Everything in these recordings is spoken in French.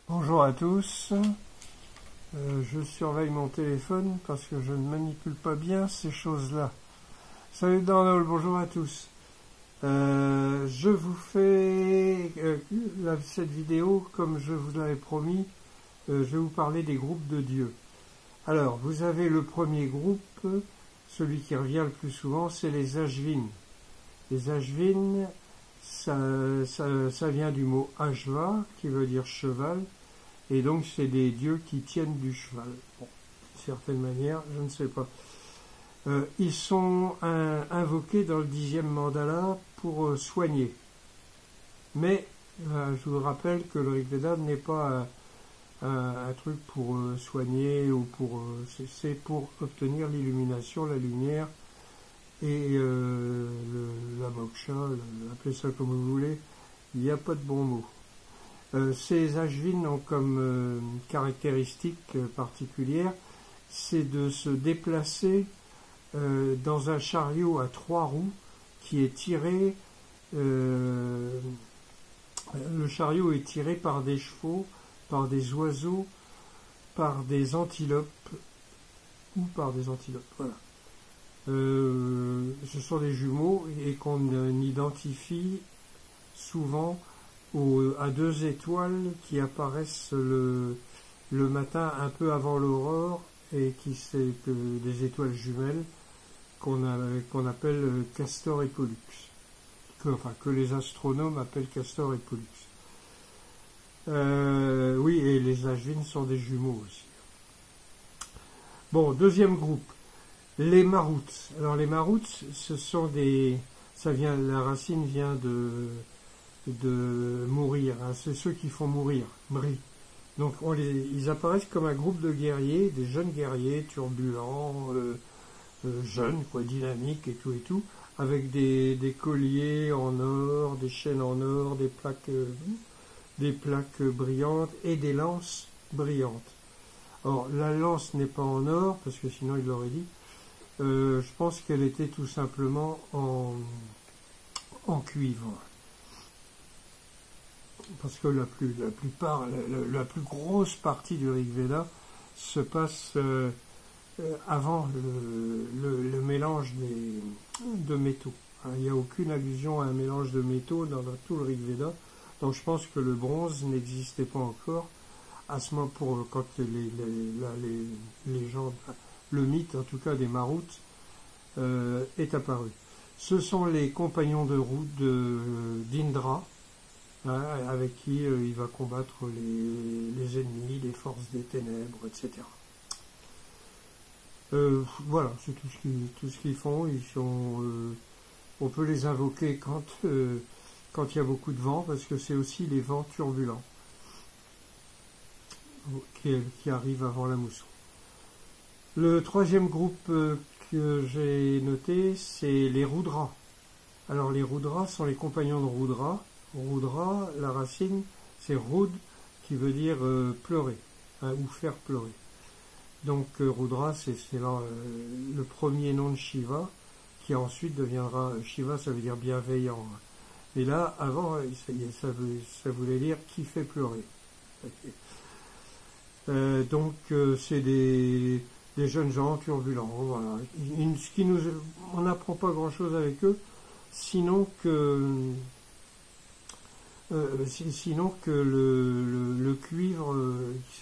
Bonjour à tous, je surveille mon téléphone parce que je ne manipule pas bien ces choses-là. Salut Donald, bonjour à tous. Je vous fais cette vidéo comme je vous l'avais promis, je vais vous parler des groupes de Dieu. Alors, vous avez le premier groupe, celui qui revient le plus souvent, c'est les Ashvin. Les Ashvin, ça vient du mot Ashva, qui veut dire cheval, et donc c'est des dieux qui tiennent du cheval. Bon, d'une certaine manière, je ne sais pas. Ils sont invoqués dans le 10e mandala pour soigner. Mais je vous rappelle que le Rig Veda n'est pas un truc pour soigner ou pour c'est pour obtenir l'illumination, la lumière et la moksha, appelez ça comme vous voulez, il n'y a pas de bon mot. Ces Ashvin ont comme caractéristique particulière, c'est de se déplacer dans un chariot à 3 roues qui est tiré, le chariot est tiré par des chevaux, par des oiseaux, par des antilopes, ou par des antilopes, voilà. Ce sont des jumeaux et qu'on identifie souvent à 2 étoiles qui apparaissent le matin un peu avant l'aurore et qui c'est des étoiles jumelles qu'on appelle Castor et Pollux, que les astronomes appellent Castor et Pollux. Oui, et les Ashvin sont des jumeaux aussi. Bon, deuxième groupe, les Maruts. Alors les Maruts, ce sont la racine vient de mourir, hein, c'est ceux qui font mourir, Mri. Donc ils apparaissent comme un groupe de guerriers, des jeunes guerriers turbulents, jeunes, dynamiques et tout, avec des colliers en or, des chaînes en or, des plaques brillantes et des lances brillantes. Or, la lance n'est pas en or, parce que sinon il l'aurait dit. Je pense qu'elle était tout simplement en cuivre. Parce que la plus grosse partie du Rig Veda se passe avant le mélange de métaux. Il n'y a aucune allusion à un mélange de métaux dans tout le Rig Veda. Donc je pense que le bronze n'existait pas encore à ce moment quand les gens, le mythe en tout cas des Maruts est apparu. Ce sont les compagnons de route d'Indra, avec qui il va combattre les ennemis, les forces des ténèbres, etc. Voilà, c'est tout ce qu'ils font. On peut les invoquer quand il y a beaucoup de vent, parce que c'est aussi les vents turbulents qui arrivent avant la mousson. Le troisième groupe que j'ai noté, c'est les Rudras. Alors les Rudras sont les compagnons de Rudra. Rudra, la racine, c'est Rud, qui veut dire pleurer, ou faire pleurer. Donc Rudra, c'est le premier nom de Shiva, qui ensuite deviendra Shiva, ça veut dire bienveillant. Et là, avant, ça voulait dire qui fait pleurer. Donc c'est des jeunes gens turbulents. Voilà. On n'apprend pas grand-chose avec eux, sinon que le cuivre,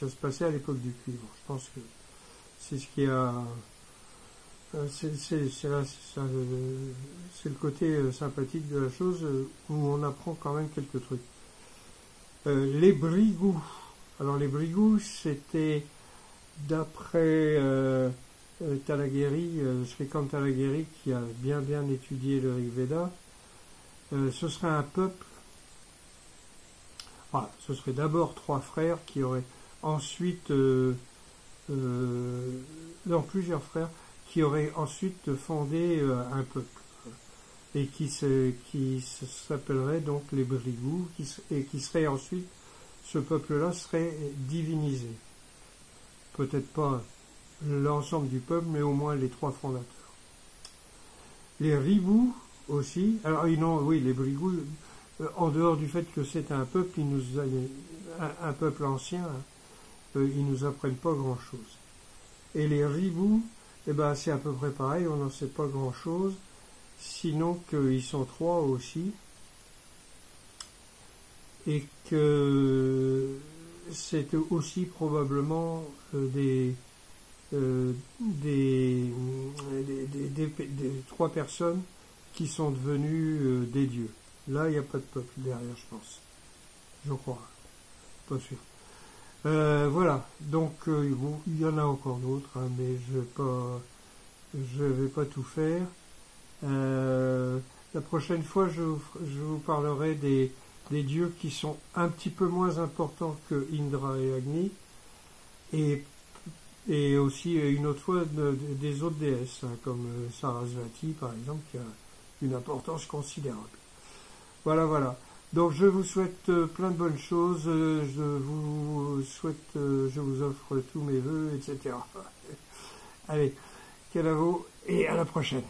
ça se passait à l'époque du cuivre. Je pense que c'est ce qui a... c'est le côté sympathique de la chose, où on apprend quand même quelques trucs. Les Brigous. Alors les Brigous, c'était d'après Talageri, Srikant Talageri, qui a bien étudié le Rig Veda, ce serait un peuple. Voilà, ce serait d'abord 3 frères qui auraient ensuite, plusieurs frères, qui auraient ensuite fondé un peuple, et qui s'appellerait donc les Brigous, et qui serait ensuite, ce peuple-là serait divinisé. Peut-être pas l'ensemble du peuple, mais au moins les 3 fondateurs. Les Ribous aussi, alors non, oui, les Brigous, en dehors du fait que c'est un peuple, un peuple ancien, ils nous apprennent pas grand-chose. Et les riboux, eh ben, c'est à peu près pareil, on n'en sait pas grand-chose, sinon qu'ils sont 3 aussi, et que c'est aussi probablement des 3 personnes qui sont devenues des dieux. Là, il n'y a pas de peuple derrière, je pense. Je crois. Pas sûr. Voilà. Donc, bon, il y en a encore d'autres, hein, mais je vais pas tout faire. La prochaine fois, je vous parlerai des dieux qui sont un petit peu moins importants que Indra et Agni, et aussi une autre fois des autres déesses, hein, comme Sarasvati par exemple, qui a une importance considérable. Voilà, voilà. Donc je vous souhaite plein de bonnes choses, je vous offre tous mes vœux, etc. Allez, Calavo, et à la prochaine.